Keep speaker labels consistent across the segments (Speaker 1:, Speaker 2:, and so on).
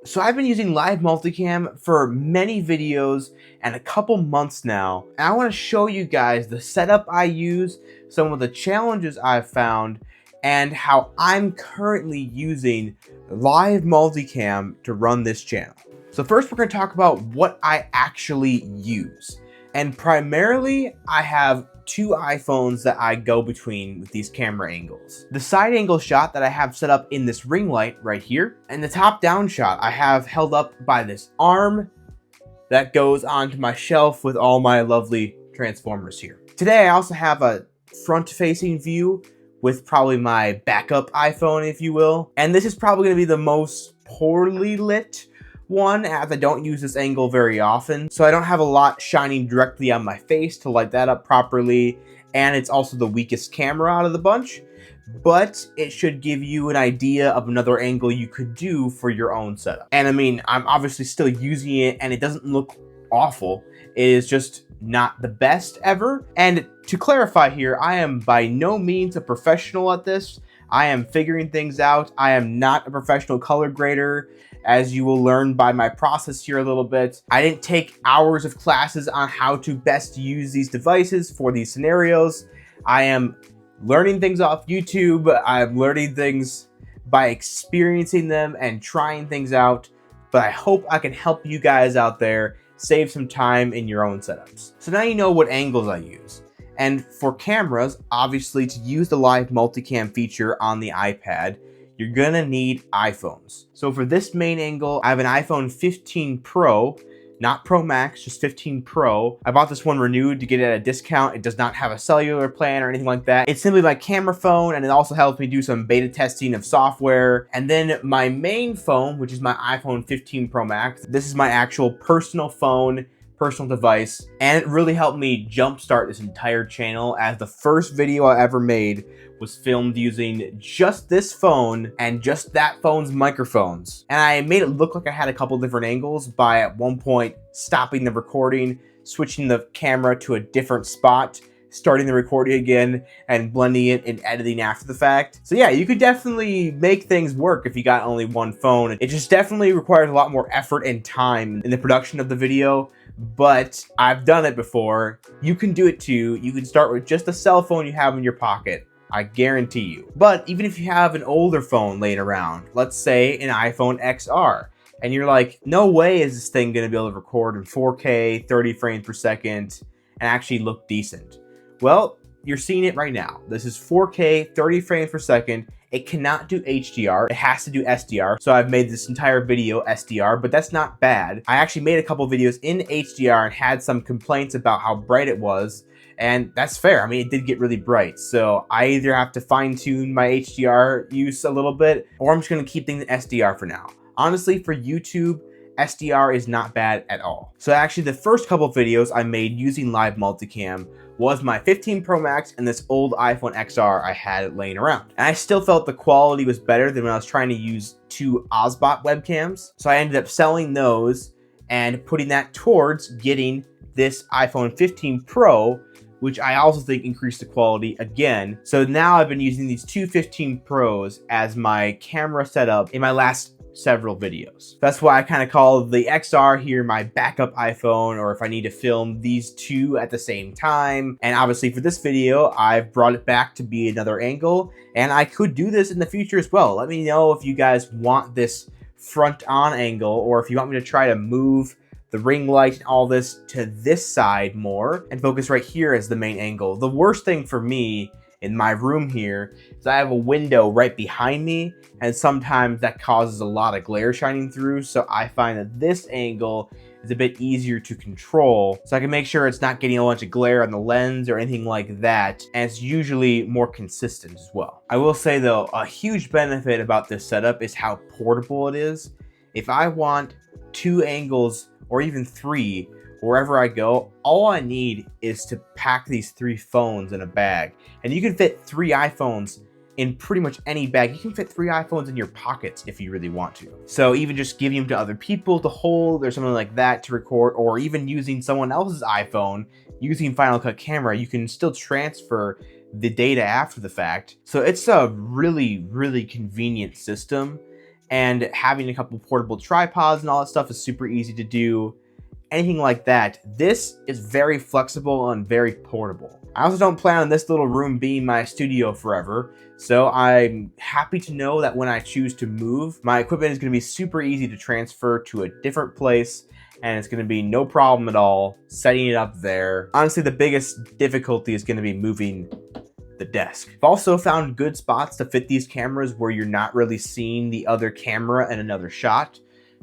Speaker 1: So I've been using live multicam for many videos and a couple months now, and I want to show you guys the setup I use, some of the challenges I've found, and how I'm currently using live multicam to run this channel. So first we're going to talk about what I actually use. And primarily I have two iPhones that I go between with these camera angles. The side angle shot that I have set up in this ring light right here, and the top down shot I have held up by this arm that goes onto my shelf with all my lovely transformers here. Today I also have a front facing view with probably my backup iPhone, if you will. And this is probably going to be the most poorly lit one, as I don't use this angle very often, so I don't have a lot shining directly on my face to light that up properly, and it's also the weakest camera out of the bunch, but it should give you an idea of another angle you could do for your own setup. And I mean, I'm obviously still using it, and it doesn't look awful. It is just not the best ever. And to clarify here, I am by no means a professional at this. I am figuring things out. I am not a professional color grader, as you will learn by my process here a little bit. I didn't take hours of classes on how to best use these devices for these scenarios. I am learning things off YouTube. I'm learning things by experiencing them and trying things out, but I hope I can help you guys out there save some time in your own setups. So now you know what angles I use. And for cameras, obviously to use the live multicam feature on the iPad, you're gonna need iPhones. So for this main angle, I have an iPhone 15 Pro, not Pro Max, just 15 Pro. I bought this one renewed to get it at a discount. It does not have a cellular plan or anything like that. It's simply my camera phone, and it also helps me do some beta testing of software. And then my main phone, which is my iPhone 15 Pro Max, this is my actual personal phone, personal device, and it really helped me jumpstart this entire channel, as the first video I ever made was filmed using just this phone and just that phone's microphones. And I made it look like I had a couple different angles by at one point stopping the recording, switching the camera to a different spot, starting the recording again, and blending it and editing after the fact. So yeah, you could definitely make things work if you got only one phone. It just definitely requires a lot more effort and time in the production of the video, but I've done it before. You can do it too. You can start with just a cell phone you have in your pocket, I guarantee you. But even if you have an older phone laying around, let's say an iPhone XR, and you're like, no way is this thing gonna be able to record in 4K, 30 frames per second, and actually look decent. Well, you're seeing it right now. This is 4K, 30 frames per second. It cannot do HDR, it has to do SDR. So I've made this entire video SDR, but that's not bad. I actually made a couple videos in HDR and had some complaints about how bright it was, and that's fair. I mean, it did get really bright. So I either have to fine tune my HDR use a little bit, or I'm just gonna keep things in SDR for now. Honestly, for YouTube, SDR is not bad at all. So actually the first couple videos I made using live multicam was my 15 Pro Max and this old iPhone XR I had laying around. And I still felt the quality was better than when I was trying to use two Osbot webcams. So I ended up selling those and putting that towards getting this iPhone 15 Pro, which I also think increased the quality again. So now I've been using these two 15 Pros as my camera setup in my last several videos. That's why I kind of call the XR here my backup iPhone, or if I need to film these two at the same time. And obviously for this video, I've brought it back to be another angle, and I could do this in the future as well. Let me know if you guys want this front on angle, or if you want me to try to move the ring light and all this to this side more and focus right here as the main angle. The worst thing for me in my room here is I have a window right behind me, and sometimes that causes a lot of glare shining through, so I find that this angle is a bit easier to control, so I can make sure it's not getting a bunch of glare on the lens or anything like that, and it's usually more consistent as well. I will say though, a huge benefit about this setup is how portable it is. If I want two angles or even three, wherever I go, all I need is to pack these three phones in a bag. And you can fit three iPhones in pretty much any bag. You can fit three iPhones in your pockets if you really want to. So even just giving them to other people to hold or something like that to record, or even using someone else's iPhone, using Final Cut Camera, you can still transfer the data after the fact. So it's a really, really convenient system. And having a couple portable tripods and all that stuff is super easy to do. Anything like that. This is very flexible and very portable. I also don't plan on this little room being my studio forever, so I'm happy to know that when I choose to move, my equipment is going to be super easy to transfer to a different place, and it's going to be no problem at all setting it up there. Honestly, the biggest difficulty is going to be moving the desk. I've also found good spots to fit these cameras where you're not really seeing the other camera in another shot.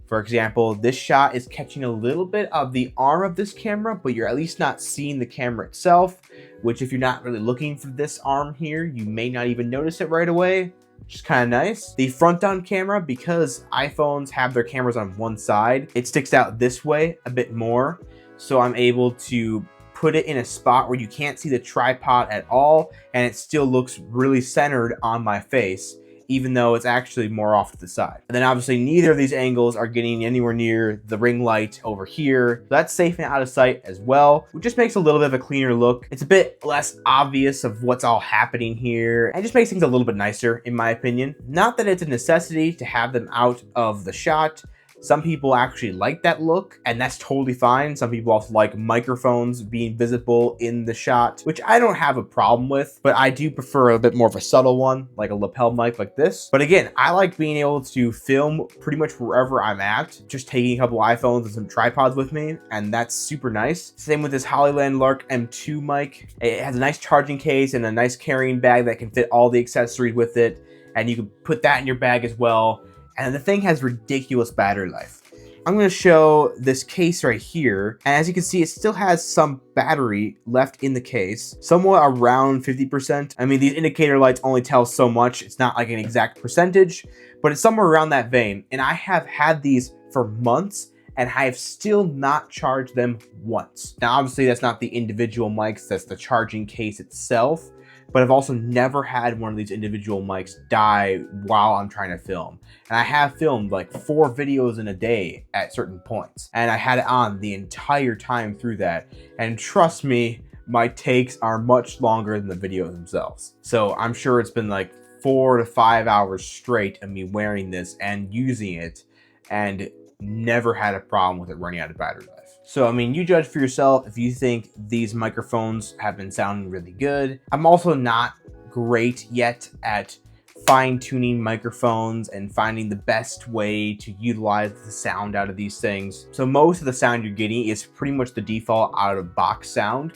Speaker 1: For example, this shot is catching a little bit of the arm of this camera, but you're at least not seeing the camera itself, which if you're not really looking for this arm here, you may not even notice it right away, which is kind of nice. The front on camera, because iPhones have their cameras on one side, it sticks out this way a bit more. So I'm able to put it in a spot where you can't see the tripod at all, and it still looks really centered on my face, even though it's actually more off to the side. And then obviously neither of these angles are getting anywhere near the ring light over here. So that's safe and out of sight as well, which just makes a little bit of a cleaner look. It's a bit less obvious of what's all happening here, and just makes things a little bit nicer in my opinion. Not that it's a necessity to have them out of the shot. Some people actually like that look, and that's totally fine. Some people also like microphones being visible in the shot, which I don't have a problem with, but I do prefer a bit more of a subtle one, like a lapel mic like this. But again, I like being able to film pretty much wherever I'm at, just taking a couple iPhones and some tripods with me, and that's super nice. Same with this Hollyland Lark M2 mic. It has a nice charging case and a nice carrying bag that can fit all the accessories with it, and you can put that in your bag as well. And the thing has ridiculous battery life. I'm going to show this case right here, and as you can see, it still has some battery left in the case, somewhat around 50%. I mean, these indicator lights only tell so much. It's not like an exact percentage, but it's somewhere around that vein. And I have had these for months, and I have still not charged them once. Now, obviously, that's not the individual mics, that's the charging case itself. But I've also never had one of these individual mics die while I'm trying to film. And I have filmed like 4 videos in a day at certain points. And I had it on the entire time through that. And trust me, my takes are much longer than the videos themselves. So I'm sure it's been like 4 to 5 hours straight of me wearing this and using it, and never had a problem with it running out of battery life. So, I mean, you judge for yourself if you think these microphones have been sounding really good. I'm also not great yet at fine-tuning microphones and finding the best way to utilize the sound out of these things. So most of the sound you're getting is pretty much the default out-of-box sound.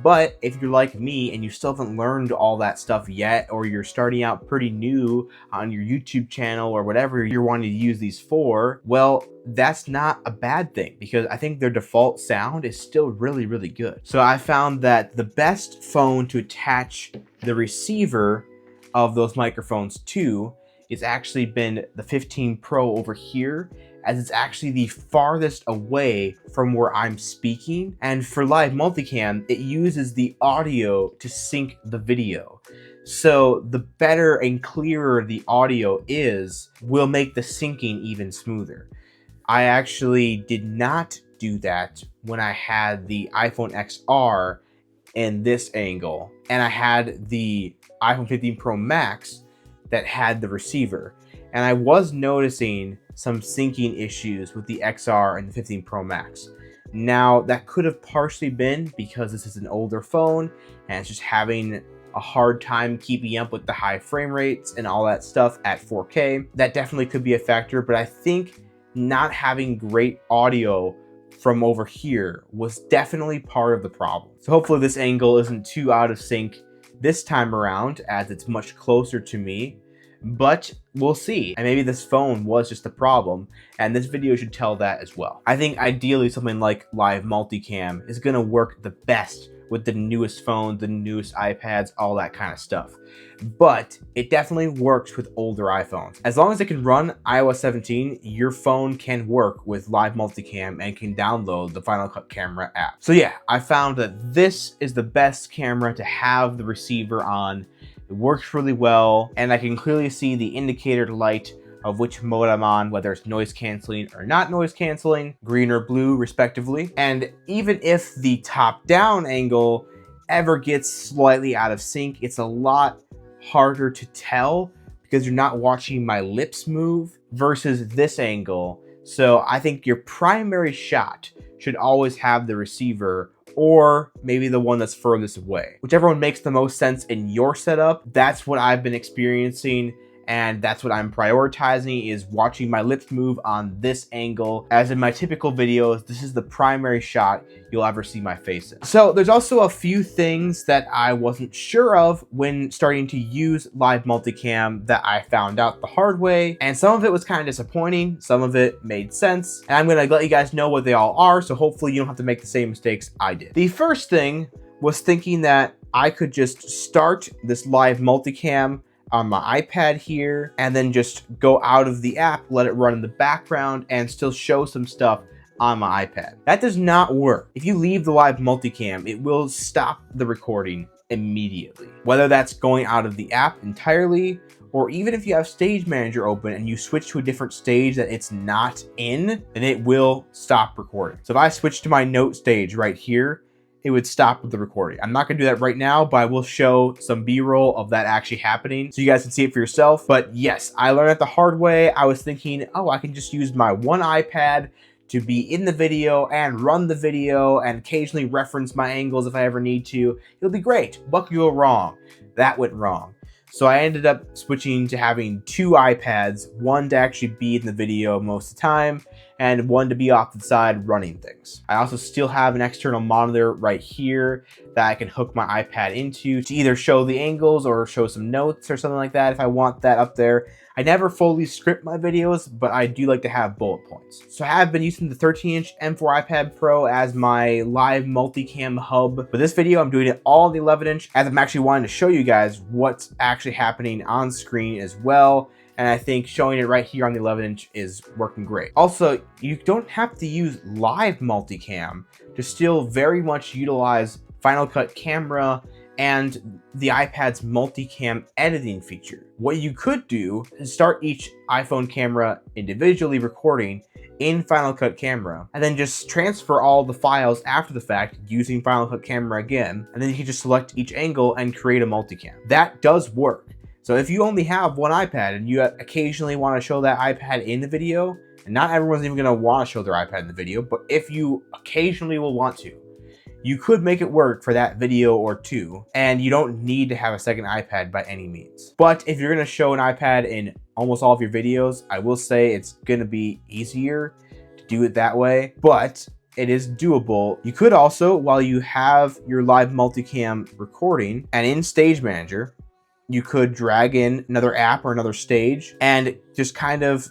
Speaker 1: But if you're like me and you still haven't learned all that stuff yet, or you're starting out pretty new on your YouTube channel or whatever you're wanting to use these for, well, that's not a bad thing, because I think their default sound is still really, really good. So I found that the best phone to attach the receiver of those microphones to is actually been the 15 Pro over here, as it's actually the farthest away from where I'm speaking. And for live multicam, it uses the audio to sync the video. So the better and clearer the audio is, will make the syncing even smoother. I actually did not do that when I had the iPhone XR in this angle, and I had the iPhone 15 Pro Max that had the receiver. And I was noticing some syncing issues with the XR and the 15 Pro Max. Now, that could have partially been because this is an older phone and it's just having a hard time keeping up with the high frame rates and all that stuff at 4K. That definitely could be a factor, but I think not having great audio from over here was definitely part of the problem. So hopefully this angle isn't too out of sync this time around, as it's much closer to me. But we'll see, and maybe this phone was just the problem, and this video should tell that as well. I think ideally something like live multicam is going to work the best with the newest phones, the newest iPads, all that kind of stuff. But it definitely works with older iPhones. As long as it can run iOS 17, your phone can work with live multicam and can download the Final Cut Camera app. So yeah, I found that this is the best camera to have the receiver on. It works really well, and I can clearly see the indicator light of which mode I'm on, whether it's noise canceling or not noise canceling, green or blue respectively. And even if the top down angle ever gets slightly out of sync, it's a lot harder to tell because you're not watching my lips move, versus this angle. So I think your primary shot should always have the receiver, or maybe the one that's furthest away. Whichever one makes the most sense in your setup. That's what I've been experiencing, and that's what I'm prioritizing, is watching my lips move on this angle. As in my typical videos, this is the primary shot you'll ever see my face in. So there's also a few things that I wasn't sure of when starting to use live multicam that I found out the hard way, and some of it was kind of disappointing, some of it made sense, and I'm gonna let you guys know what they all are, so hopefully you don't have to make the same mistakes I did. The first thing was thinking that I could just start this live multicam on my iPad here, and then just go out of the app, let it run in the background, and still show some stuff on my iPad. That does not work. If you leave the live multicam, it will stop the recording immediately. Whether that's going out of the app entirely, or even if you have Stage Manager open and you switch to a different stage that it's not in, then it will stop recording. So if I switch to my note stage right here, it would stop with the recording. I'm not gonna do that right now, but I will show some B-roll of that actually happening so you guys can see it for yourself. But yes, I learned it the hard way. I was thinking, oh, I can just use my one iPad to be in the video and run the video and occasionally reference my angles if I ever need to. It'll be great. What could go wrong? That went wrong. So I ended up switching to having two iPads, one to actually be in the video most of the time, and one to be off to the side running things. I also still have an external monitor right here that I can hook my iPad into to either show the angles or show some notes or something like that if I want that up there. I never fully script my videos, but I do like to have bullet points. So I have been using the 13-inch M4 iPad Pro as my live multicam hub. For this video, I'm doing it all on the 11-inch, as I'm actually wanting to show you guys what's actually happening on screen as well. And I think showing it right here on the 11-inch is working great. Also, you don't have to use live multicam to still very much utilize Final Cut Camera and the iPad's multicam editing feature. What you could do is start each iPhone camera individually recording in Final Cut Camera, and then just transfer all the files after the fact using Final Cut Camera again, and then you can just select each angle and create a multicam. That does work. So if you only have one iPad and you occasionally want to show that iPad in the video, and not everyone's even going to want to show their iPad in the video, but if you occasionally will want to, you could make it work for that video or two, and you don't need to have a second iPad by any means. But if you're going to show an iPad in almost all of your videos, I will say it's going to be easier to do it that way, but it is doable. You could also, while you have your live multicam recording and in Stage Manager, you could drag in another app or another stage and just kind of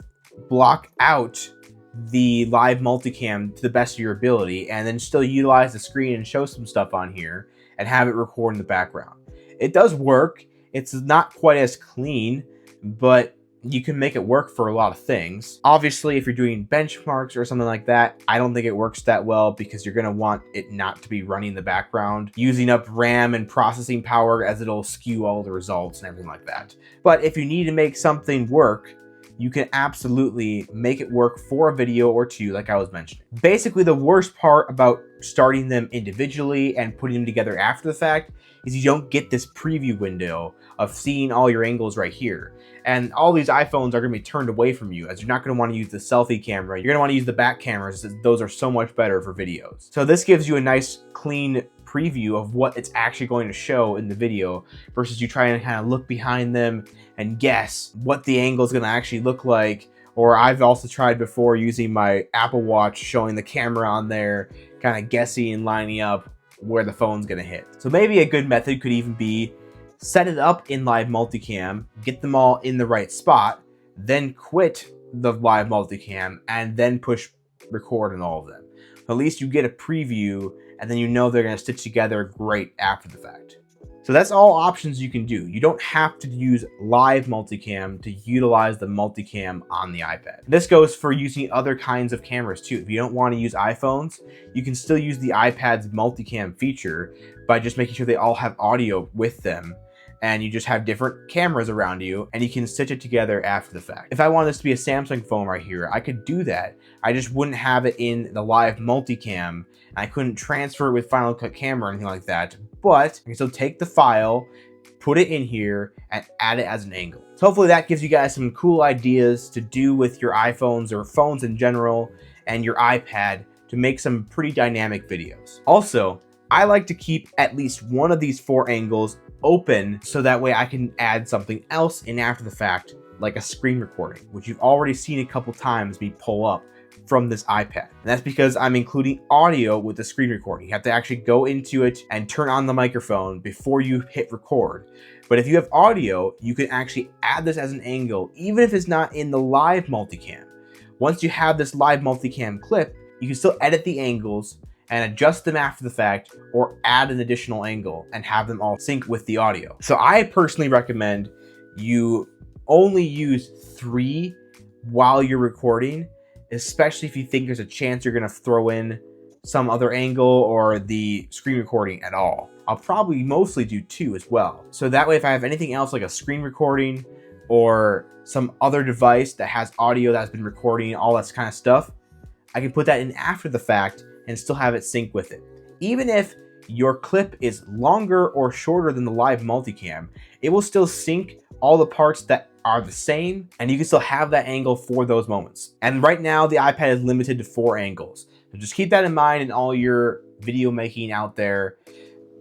Speaker 1: block out the live multicam to the best of your ability, and then still utilize the screen and show some stuff on here and have it record in the background. It does work. It's not quite as clean, but you can make it work for a lot of things. Obviously, if you're doing benchmarks or something like that, I don't think it works that well because you're gonna want it not to be running in the background, using up RAM and processing power, as it'll skew all the results and everything like that. But if you need to make something work, you can absolutely make it work for a video or two, like I was mentioning. Basically, the worst part about starting them individually and putting them together after the fact is you don't get this preview window of seeing all your angles right here. And all these iPhones are gonna be turned away from you, as you're not gonna wanna use the selfie camera. You're gonna wanna use the back cameras, as those are so much better for videos. So this gives you a nice, clean preview of what it's actually going to show in the video, versus you trying to kind of look behind them and guess what the angle is gonna actually look like. Or I've also tried before using my Apple Watch, showing the camera on there, kind of guessing and lining up where the phone's gonna hit. So maybe a good method could even be set it up in live multicam, get them all in the right spot, then quit the live multicam, and then push record on all of them. At least you get a preview, and then you know they're gonna stitch together great after the fact. So that's all options you can do. You don't have to use live multicam to utilize the multicam on the iPad. This goes for using other kinds of cameras too. If you don't want to use iPhones, you can still use the iPad's multicam feature by just making sure they all have audio with them, and you just have different cameras around you, and you can stitch it together after the fact. If I wanted this to be a Samsung phone right here, I could do that. I just wouldn't have it in the live multicam. I couldn't transfer it with Final Cut Camera or anything like that, but I can still take the file, put it in here and add it as an angle. So hopefully that gives you guys some cool ideas to do with your iPhones or phones in general and your iPad to make some pretty dynamic videos. Also, I like to keep at least one of these 4 angles open so that way I can add something else in after the fact, like a screen recording, which you've already seen a couple times me pull up from this iPad. And that's because I'm including audio with the screen recording. You have to actually go into it and turn on the microphone before you hit record. But if you have audio, you can actually add this as an angle, even if it's not in the live multicam. Once you have this live multicam clip, you can still edit the angles and adjust them after the fact, or add an additional angle and have them all sync with the audio. So I personally recommend you only use 3 while you're recording, especially if you think there's a chance you're gonna throw in some other angle or the screen recording at all. I'll probably mostly do 2 as well. So that way, if I have anything else like a screen recording or some other device that has audio that's been recording, all that kind of stuff, I can put that in after the fact and still have it sync with it. Even if your clip is longer or shorter than the live multicam, it will still sync all the parts that are the same, and you can still have that angle for those moments. And right now, the iPad is limited to 4 angles. So just keep that in mind in all your video making out there.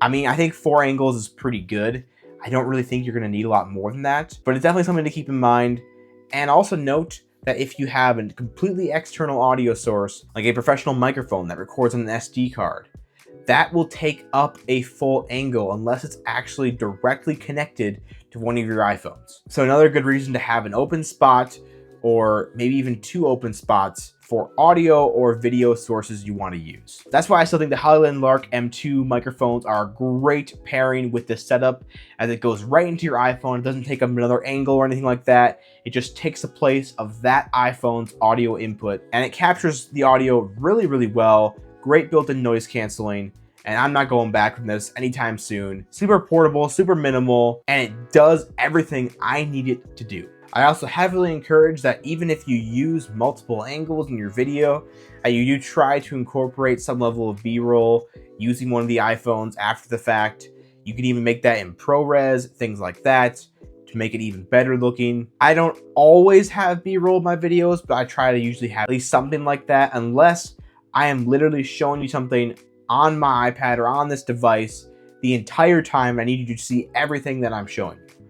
Speaker 1: I mean, I think 4 angles is pretty good. I don't really think you're gonna need a lot more than that, but it's definitely something to keep in mind. And also note that if you have a completely external audio source, like a professional microphone that records on an SD card, that will take up a full angle unless it's actually directly connected to one of your iPhones. So another good reason to have an open spot, or maybe even 2 open spots for audio or video sources you want to use. That's why I still think the Hollyland Lark M2 microphones are a great pairing with this setup, as it goes right into your iPhone. It doesn't take up another angle or anything like that. It just takes the place of that iPhone's audio input, and it captures the audio really, really well. Great built-in noise canceling, and I'm not going back from this anytime soon. Super portable, super minimal, and it does everything I need it to do. I also heavily encourage that even if you use multiple angles in your video, you do try to incorporate some level of B-roll using one of the iPhones after the fact. You can even make that in ProRes, things like that, to make it even better looking. I don't always have B-roll in my videos, but I try to usually have at least something like that, unless I am literally showing you something on my iPad or on this device the entire time. I need you to see everything that I'm showing you.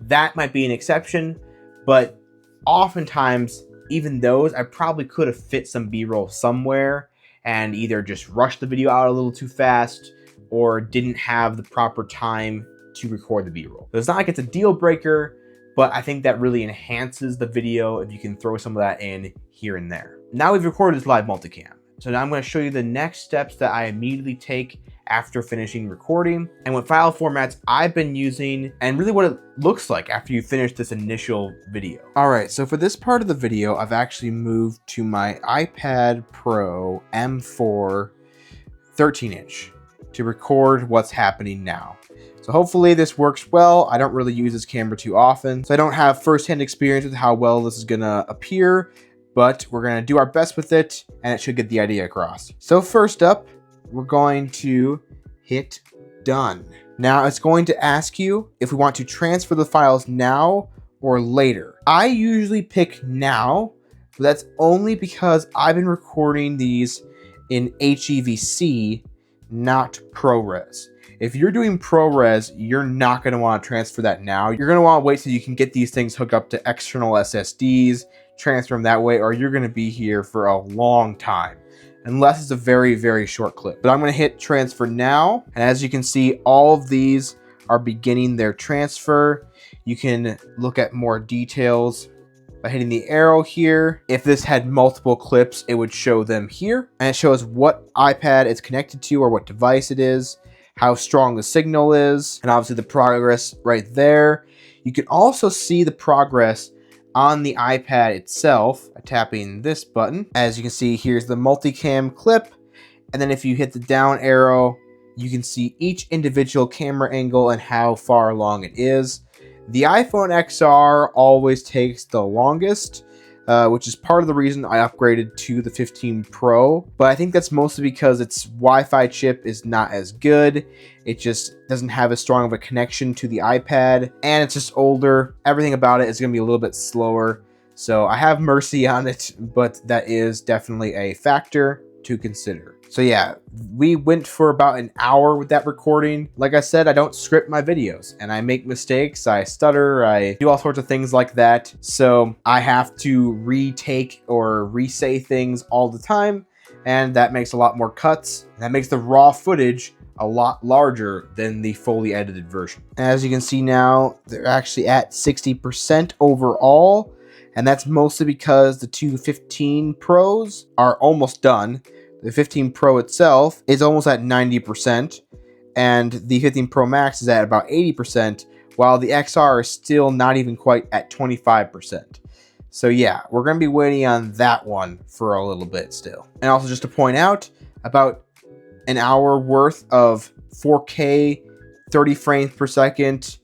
Speaker 1: That might be an exception, but oftentimes, even those, I probably could have fit some B-roll somewhere and either just rushed the video out a little too fast or didn't have the proper time to record the B-roll. So it's not like it's a deal breaker, but I think that really enhances the video if you can throw some of that in here and there. Now we've recorded this live multicam. So now I'm going to show you the next steps that I immediately take after finishing recording and what file formats I've been using and really what it looks like after you finish this initial video. All right, so for this part of the video, I've actually moved to my iPad Pro M4 13-inch to record what's happening now. So hopefully this works well. I don't really use this camera too often, so I don't have firsthand experience with how well this is gonna appear, but we're gonna do our best with it and it should get the idea across. So first up, we're going to hit done. Now it's going to ask you if we want to transfer the files now or later. I usually pick now, but that's only because I've been recording these in HEVC, not ProRes. If you're doing ProRes, you're not going to want to transfer that now. You're going to want to wait till you can get these things hooked up to external SSDs, transfer them that way, or you're going to be here for a long time, unless it's a very, very short clip. But I'm going to hit transfer now. And as you can see, all of these are beginning their transfer. You can look at more details by hitting the arrow here. If this had multiple clips, it would show them here. And it shows what iPad it's connected to or what device it is, how strong the signal is, and obviously the progress right there. You can also see the progress on the iPad itself by tapping this button. As you can see, here's the multicam clip. And then if you hit the down arrow, you can see each individual camera angle and how far along it is. The iPhone XR always takes the longest. which is part of the reason I upgraded to the 15 Pro. But I think that's mostly because its Wi-Fi chip is not as good. It just doesn't have as strong of a connection to the iPad, and it's just older. Everything about it is going to be a little bit slower. So I have mercy on it, but that is definitely a factor to consider. So yeah, we went for about an hour with that recording. Like I said, I don't script my videos, and I make mistakes, I stutter, I do all sorts of things like that. So I have to retake or re-say things all the time, and that makes a lot more cuts. That makes the raw footage a lot larger than the fully edited version. As you can see now, they're actually at 60% overall, and that's mostly because the two 15 Pros are almost done. The 15 Pro itself is almost at 90%, and the 15 Pro Max is at about 80%, while the XR is still not even quite at 25%. So yeah, we're going to be waiting on that one for a little bit still. And also just to point out, about an hour worth of 4K 30 frames per second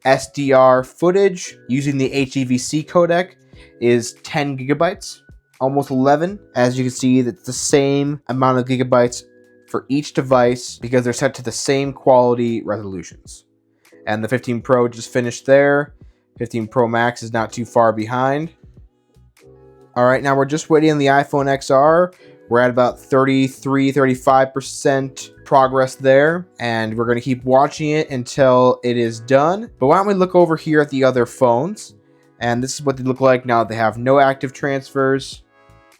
Speaker 1: SDR footage using the HEVC codec is 10 gigabytes, almost 11. As you can see, that's the same amount of gigabytes for each device because they're set to the same quality resolutions. And the 15 Pro just finished there. 15 Pro Max is not too far behind. All right, now we're just waiting on the iPhone XR. We're at about 33-35% progress there, and we're going to keep watching it until it is done. But why don't we look over here at the other phones? And this is what they look like now. They have no active transfers,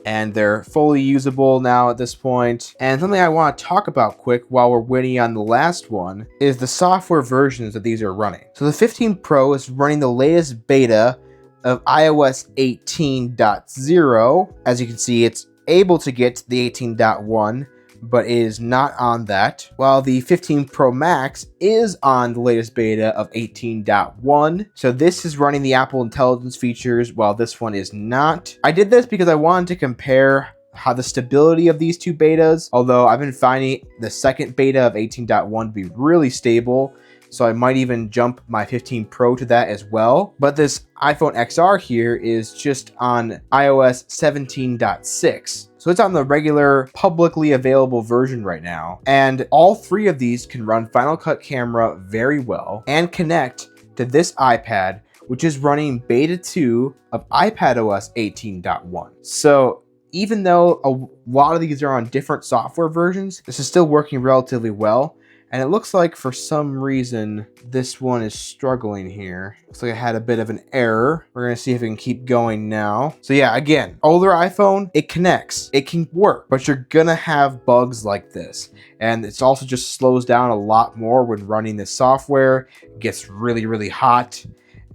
Speaker 1: and they're fully usable now at this point. And something I want to talk about quick while we're waiting on the last one is the software versions that these are running. So the 15 Pro is running the latest beta of iOS 18.0. As you can see, it's able to get the 18.1, but it is not on that, while the 15 Pro Max is on the latest beta of 18.1. So this is running the Apple Intelligence features, while this one is not. I did this because I wanted to compare how the stability of these two betas, although I've been finding the second beta of 18.1 to be really stable, so I might even jump my 15 Pro to that as well. But this iPhone XR here is just on iOS 17.6. So it's on the regular publicly available version right now. And all three of these can run Final Cut Camera very well and connect to this iPad, which is running beta 2 of iPadOS 18.1. So even though a lot of these are on different software versions, this is still working relatively well. And it looks like for some reason, this one is struggling here. Looks like I had a bit of an error. We're gonna see if it can keep going now. So yeah, again, older iPhone, it connects, it can work, but you're gonna have bugs like this. And it's also just slows down a lot more when running this software. It gets really, really hot.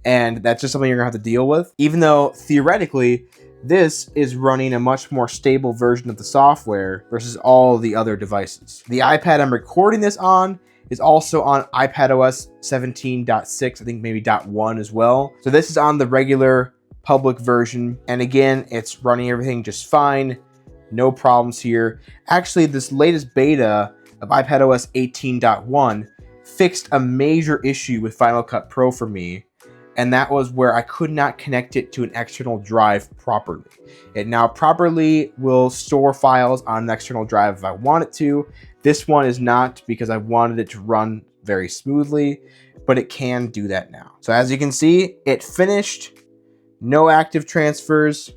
Speaker 1: And that's just something you're gonna have to deal with. Even though theoretically, this is running a much more stable version of the software versus all the other devices. The iPad I'm recording this on is also on iPadOS 17.6, I think maybe .1 as well. So this is on the regular public version. And again, it's running everything just fine. No problems here. Actually, this latest beta of iPadOS 18.1 fixed a major issue with Final Cut Pro for me. And that was where I could not connect it to an external drive properly. It now properly will store files on an external drive if I want it to. This one is not because I wanted it to run very smoothly, but it can do that now. So as you can see, it finished, no active transfers.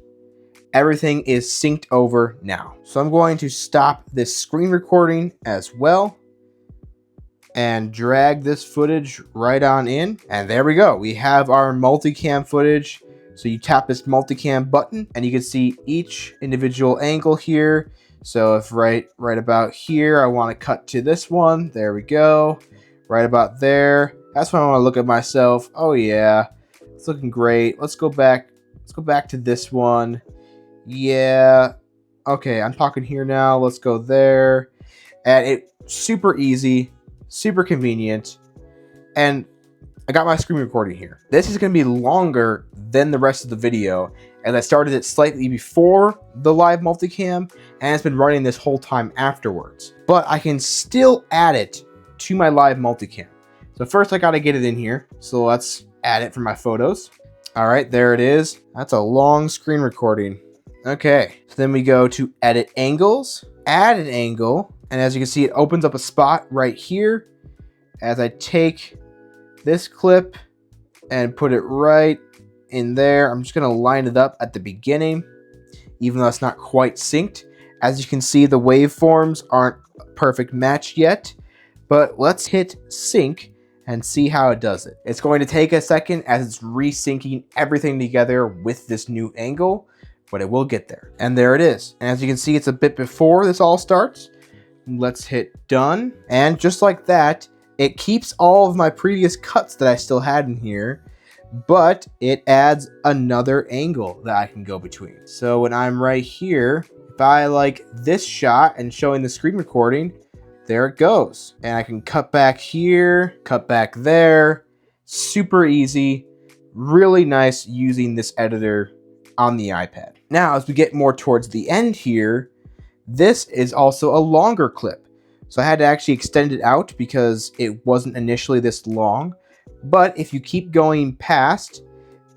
Speaker 1: Everything is synced over now. So I'm going to stop this screen recording as well and drag this footage right on in. And there we go. We have our multicam footage. So you tap this multicam button and you can see each individual angle here. So if right about here, I want to cut to this one. There we go. Right about there. That's when I want to look at myself. Oh yeah, it's looking great. Let's go back. Let's go back to this one. Yeah. Okay, I'm talking here now. Let's go there. And it's super easy. Super convenient, and I got my screen recording here. This is going to be longer than the rest of the video, and I started it slightly before the live multicam, and it's been running this whole time afterwards. But I can still add it to my live multicam. So first I got to get it in here, so let's add it for my photos. All right, there it is. That's a long screen recording. Okay, so then we go to edit angles, add an angle, and as you can see, it opens up a spot right here. As I take this clip and put it right in there, I'm just gonna line it up at the beginning, even though it's not quite synced. As you can see, the waveforms aren't a perfect match yet, but let's hit sync and see how it does it. It's going to take a second as it's resyncing everything together with this new angle, but it will get there. And there it is. And as you can see, it's a bit before this all starts. Let's hit done. And just like that, it keeps all of my previous cuts that I still had in here, but it adds another angle that I can go between. So when I'm right here, if I like this shot and showing the screen recording, there it goes. And I can cut back here, cut back there. Super easy. Really nice using this editor on the iPad. Now, as we get more towards the end here, this is also a longer clip. So I had to actually extend it out because it wasn't initially this long. But if you keep going past,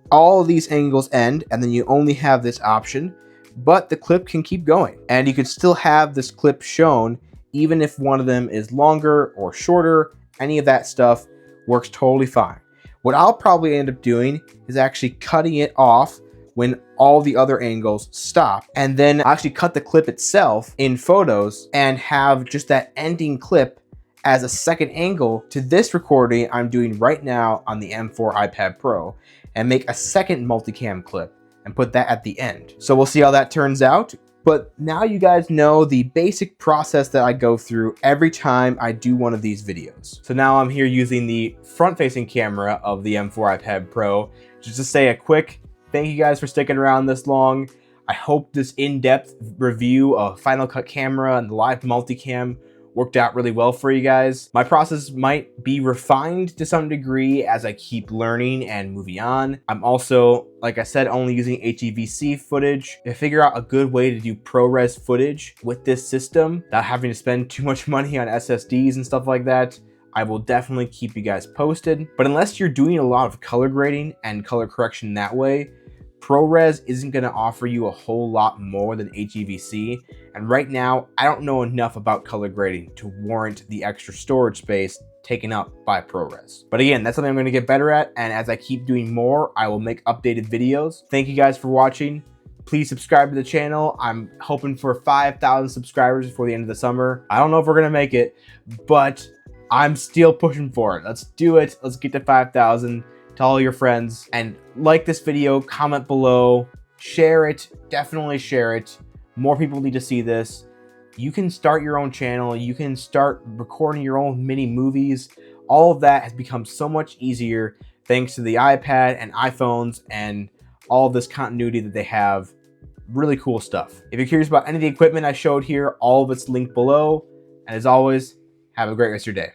Speaker 1: all of these angles end, and then you only have this option, but the clip can keep going. And you can still have this clip shown even if one of them is longer or shorter. Any of that stuff works totally fine. What I'll probably end up doing is actually cutting it off when all the other angles stop, and then actually cut the clip itself in photos and have just that ending clip as a second angle to this recording I'm doing right now on the M4 iPad Pro, and make a second multicam clip and put that at the end. So we'll see how that turns out. But now you guys know the basic process that I go through every time I do one of these videos. So now I'm here using the front-facing camera of the M4 iPad Pro. Just to say a quick thank you guys for sticking around this long. I hope this in-depth review of Final Cut camera and the live multicam worked out really well for you guys. My process might be refined to some degree as I keep learning and moving on. I'm also, like I said, only using HEVC footage to figure out a good way to do ProRes footage with this system without having to spend too much money on SSDs and stuff like that. I will definitely keep you guys posted. But unless you're doing a lot of color grading and color correction that way, ProRes isn't going to offer you a whole lot more than HEVC, and right now I don't know enough about color grading to warrant the extra storage space taken up by ProRes. But again, that's something I'm going to get better at, and as I keep doing more, I will make updated videos. Thank you guys for watching. Please subscribe to the channel. I'm hoping for 5,000 subscribers before the end of the summer. I don't know if we're going to make it, but I'm still pushing for it. Let's do it. Let's get to 5,000. Tell all your friends, and like this video, comment below, share it, definitely share it. More people need to see this. You can start your own channel, you can start recording your own mini movies. All of that has become so much easier thanks to the iPad and iPhones and all of this continuity that they have. Really cool stuff. If you're curious about any of the equipment I showed here, all of it's linked below. And as always, have a great rest of your day.